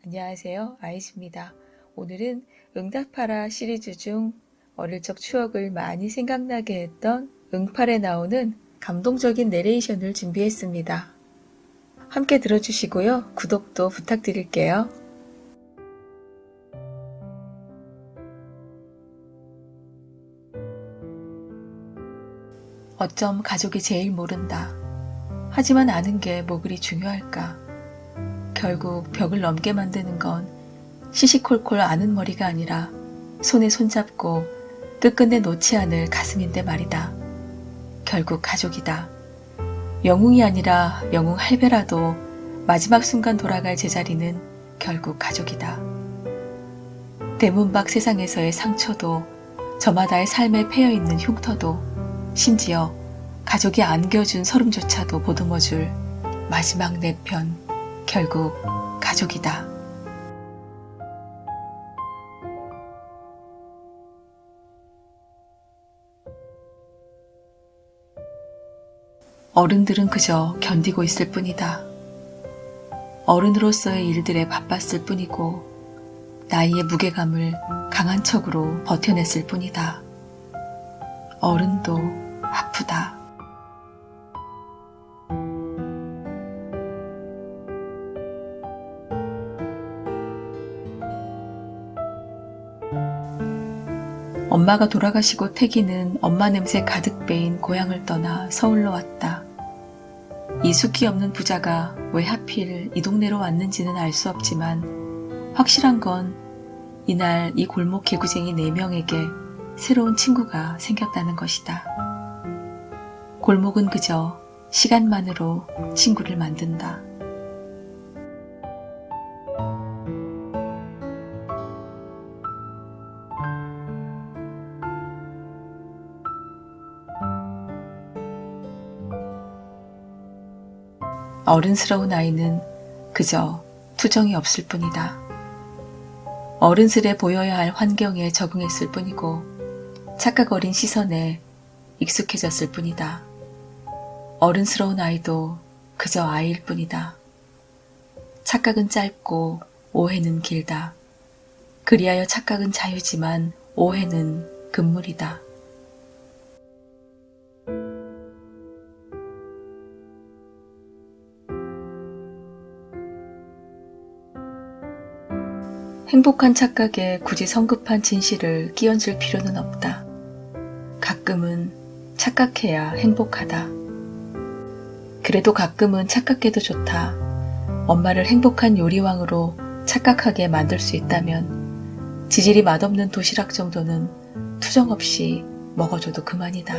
안녕하세요. 아이즈입니다. 오늘은 응답하라 시리즈 중 어릴 적 추억을 많이 생각나게 했던 응팔에 나오는 감동적인 내레이션을 준비했습니다. 함께 들어주시고요. 구독도 부탁드릴게요. 어쩜 가족이 제일 모른다. 하지만 아는 게 뭐 그리 중요할까? 결국 벽을 넘게 만드는 건 시시콜콜 아는 머리가 아니라 손에 손잡고 끝끝내 놓지 않을 가슴인데 말이다. 결국 가족이다. 영웅이 아니라 영웅 할배라도 마지막 순간 돌아갈 제자리는 결국 가족이다. 대문 밖 세상에서의 상처도 저마다의 삶에 패여있는 흉터도 심지어 가족이 안겨준 서름조차도 보듬어줄 마지막 내 편 결국 가족이다. 어른들은 그저 견디고 있을 뿐이다. 어른으로서의 일들에 바빴을 뿐이고 나이의 무게감을 강한 척으로 버텨냈을 뿐이다. 어른도 아프다. 엄마가 돌아가시고 태기는 엄마 냄새 가득 배인 고향을 떠나 서울로 왔다. 이숙이 없는 부자가 왜 하필 이 동네로 왔는지는 알 수 없지만 확실한 건 이날 이 골목 개구쟁이 4명에게 새로운 친구가 생겼다는 것이다. 골목은 그저 시간만으로 친구를 만든다. 어른스러운 아이는 그저 투정이 없을 뿐이다. 어른스레 보여야 할 환경에 적응했을 뿐이고 착각 어린 시선에 익숙해졌을 뿐이다. 어른스러운 아이도 그저 아이일 뿐이다. 착각은 짧고 오해는 길다. 그리하여 착각은 자유지만 오해는 금물이다. 행복한 착각에 굳이 성급한 진실을 끼얹을 필요는 없다. 가끔은 착각해야 행복하다. 그래도 가끔은 착각해도 좋다. 엄마를 행복한 요리왕으로 착각하게 만들 수 있다면 지질이 맛없는 도시락 정도는 투정 없이 먹어줘도 그만이다.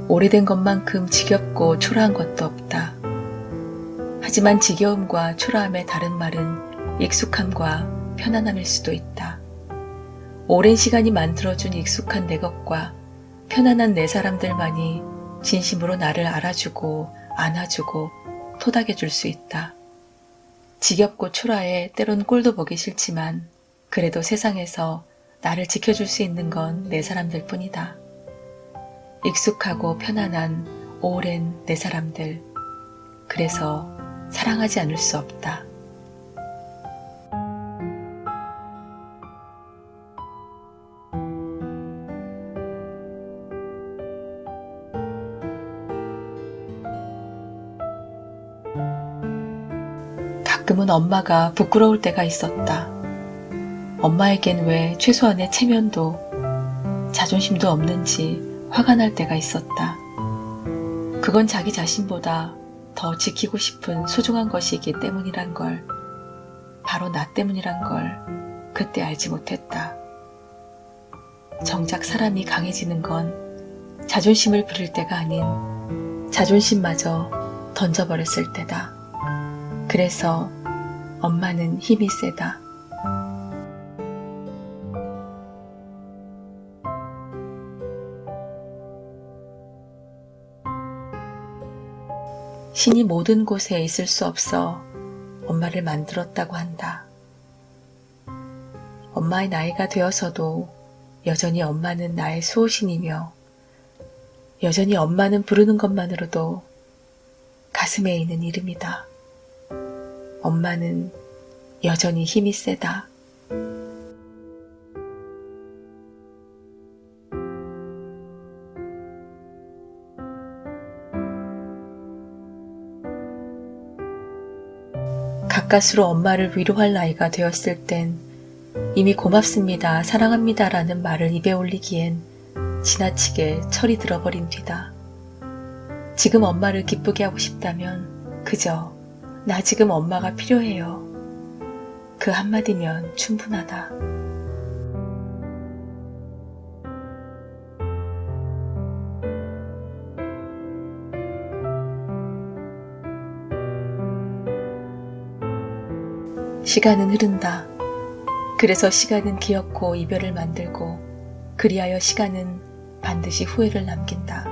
오래된 것만큼 지겹고 초라한 것도 없다. 하지만 지겨움과 초라함의 다른 말은 익숙함과 편안함일 수도 있다. 오랜 시간이 만들어준 익숙한 내 것과 편안한 내 사람들만이 진심으로 나를 알아주고 안아주고 토닥여줄 수 있다. 지겹고 초라해 때론 꼴도 보기 싫지만 그래도 세상에서 나를 지켜줄 수 있는 건 내 사람들 뿐이다. 익숙하고 편안한 오랜 내 사람들. 그래서 사랑하지 않을 수 없다. 가끔은 엄마가 부끄러울 때가 있었다. 엄마에겐 왜 최소한의 체면도 자존심도 없는지 화가 날 때가 있었다. 그건 자기 자신보다 더 지키고 싶은 소중한 것이기 때문이란 걸, 바로 나 때문이란 걸 그때 알지 못했다. 정작 사람이 강해지는 건 자존심을 부릴 때가 아닌 자존심마저 던져버렸을 때다. 그래서 엄마는 힘이 세다. 신이 모든 곳에 있을 수 없어 엄마를 만들었다고 한다. 엄마의 나이가 되어서도 여전히 엄마는 나의 수호신이며 여전히 엄마는 부르는 것만으로도 가슴에 있는 이름이다. 엄마는 여전히 힘이 세다. 가까스로 엄마를 위로할 나이가 되었을 땐 이미 고맙습니다, 사랑합니다라는 말을 입에 올리기엔 지나치게 철이 들어버린 뒤다. 지금 엄마를 기쁘게 하고 싶다면 그저 나 지금 엄마가 필요해요. 그 한마디면 충분하다. 시간은 흐른다. 그래서 시간은 기억고 이별을 만들고 그리하여 시간은 반드시 후회를 남긴다.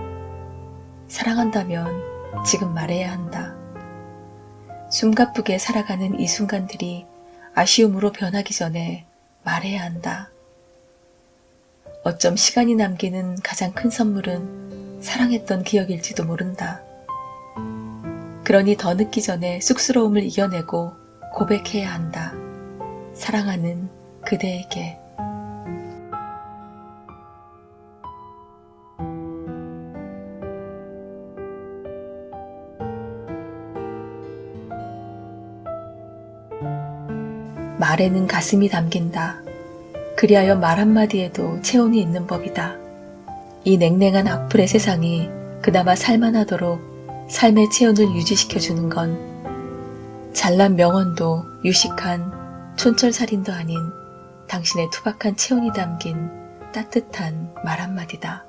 사랑한다면 지금 말해야 한다. 숨가쁘게 살아가는 이 순간들이 아쉬움으로 변하기 전에 말해야 한다. 어쩜 시간이 남기는 가장 큰 선물은 사랑했던 기억일지도 모른다. 그러니 더 늦기 전에 쑥스러움을 이겨내고 고백해야 한다. 사랑하는 그대에게. 말에는 가슴이 담긴다. 그리하여 말 한마디에도 체온이 있는 법이다. 이 냉랭한 악플의 세상이 그나마 살만하도록 삶의 체온을 유지시켜주는 건 잘난 명언도 유식한 촌철살인도 아닌 당신의 투박한 체온이 담긴 따뜻한 말 한마디다.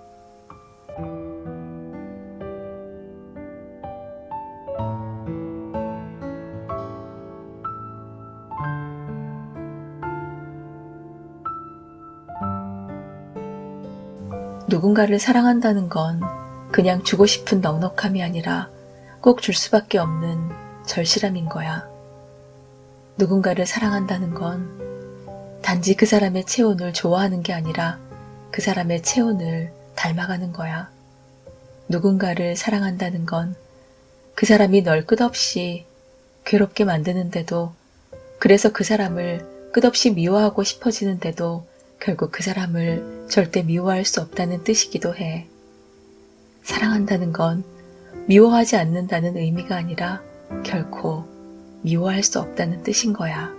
누군가를 사랑한다는 건 그냥 주고 싶은 넉넉함이 아니라 꼭 줄 수밖에 없는 절실함인 거야. 누군가를 사랑한다는 건 단지 그 사람의 체온을 좋아하는 게 아니라 그 사람의 체온을 닮아가는 거야. 누군가를 사랑한다는 건 그 사람이 널 끝없이 괴롭게 만드는데도, 그래서 그 사람을 끝없이 미워하고 싶어지는데도 결국 그 사람을 절대 미워할 수 없다는 뜻이기도 해. 사랑한다는 건 미워하지 않는다는 의미가 아니라 결코 미워할 수 없다는 뜻인 거야.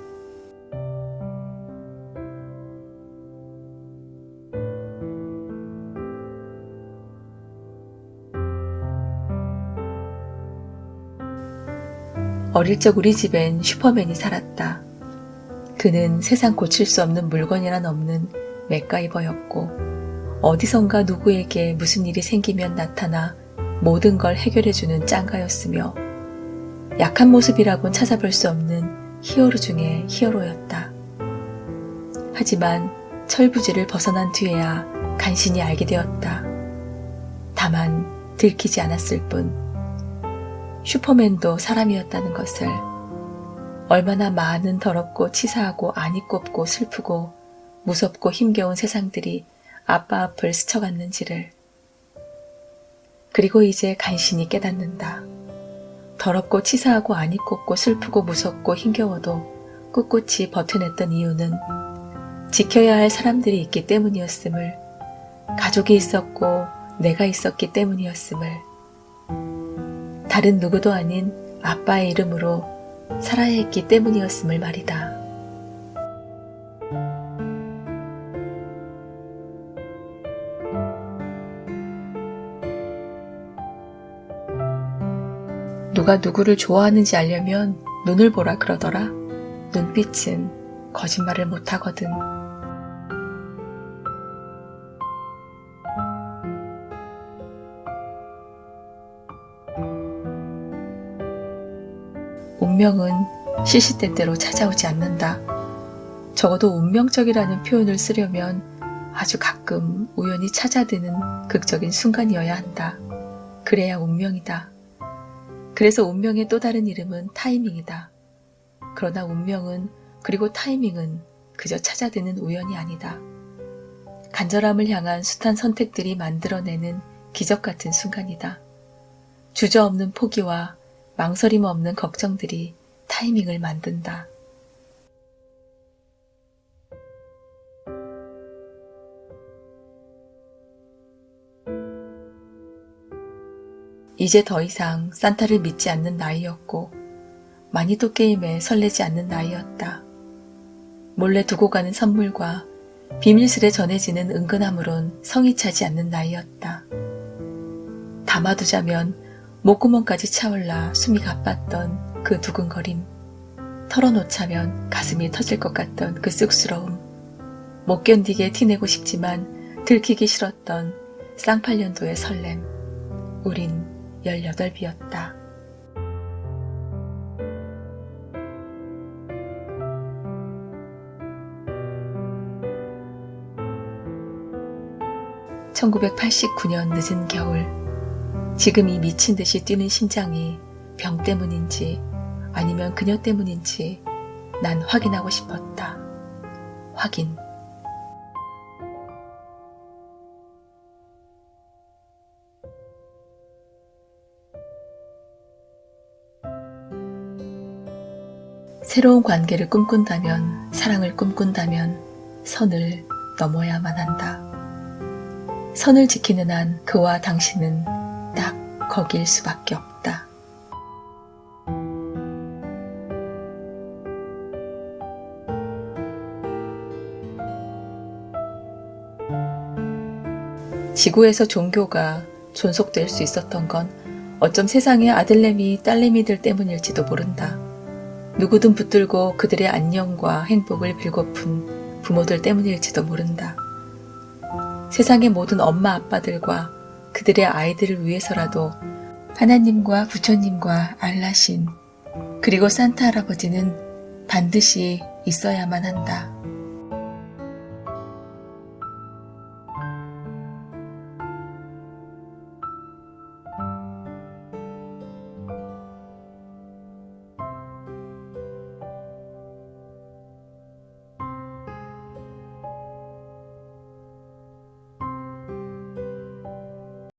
어릴 적 우리 집엔 슈퍼맨이 살았다. 그는 세상 고칠 수 없는 물건이란 없는 맥가이버였고 어디선가 누구에게 무슨 일이 생기면 나타나 모든 걸 해결해주는 짱가였으며 약한 모습이라곤 찾아볼 수 없는 히어로 중에 히어로였다. 하지만 철부지를 벗어난 뒤에야 간신히 알게 되었다. 다만 들키지 않았을 뿐. 슈퍼맨도 사람이었다는 것을, 얼마나 많은 더럽고 치사하고 안이 꼽고 슬프고 무섭고 힘겨운 세상들이 아빠 앞을 스쳐갔는지를. 그리고 이제 간신히 깨닫는다. 더럽고 치사하고 안이 꼽고 슬프고 무섭고 힘겨워도 꿋꿋이 버텨냈던 이유는 지켜야 할 사람들이 있기 때문이었음을, 가족이 있었고 내가 있었기 때문이었음을, 다른 누구도 아닌 아빠의 이름으로 살아야 했기 때문이었음을 말이다. 누가 누구를 좋아하는지 알려면 눈을 보라 그러더라. 눈빛은 거짓말을 못하거든. 운명은 시시때때로 찾아오지 않는다. 적어도 운명적이라는 표현을 쓰려면 아주 가끔 우연히 찾아드는 극적인 순간이어야 한다. 그래야 운명이다. 그래서 운명의 또 다른 이름은 타이밍이다. 그러나 운명은, 그리고 타이밍은 그저 찾아드는 우연이 아니다. 간절함을 향한 숱한 선택들이 만들어내는 기적 같은 순간이다. 주저없는 포기와 망설임 없는 걱정들이 타이밍을 만든다. 이제 더 이상 산타를 믿지 않는 나이였고 마니또 게임에 설레지 않는 나이였다. 몰래 두고 가는 선물과 비밀스레 전해지는 은근함으론 성이 차지 않는 나이였다. 담아두자면 목구멍까지 차올라 숨이 가빴던 그 두근거림, 털어놓자면 가슴이 터질 것 같던 그 쑥스러움, 못 견디게 티내고 싶지만 들키기 싫었던 쌍팔년도의 설렘. 우린 18이었다. (1989년) 늦은 겨울, 지금이 미친 듯이 뛰는 심장이 병 때문인지 아니면 그녀 때문인지 난 확인하고 싶었다. 확인. 새로운 관계를 꿈꾼다면, 사랑을 꿈꾼다면 선을 넘어야만 한다. 선을 지키는 한 그와 당신은 딱 거길 수밖에 없다. 지구에서 종교가 존속될 수 있었던 건 어쩜 세상의 아들내미, 딸내미들 때문일지도 모른다. 누구든 붙들고 그들의 안녕과 행복을 빌고픈 부모들 때문일지도 모른다. 세상의 모든 엄마 아빠들과 그들의 아이들을 위해서라도 하나님과 부처님과 알라신 그리고 산타 할아버지는 반드시 있어야만 한다.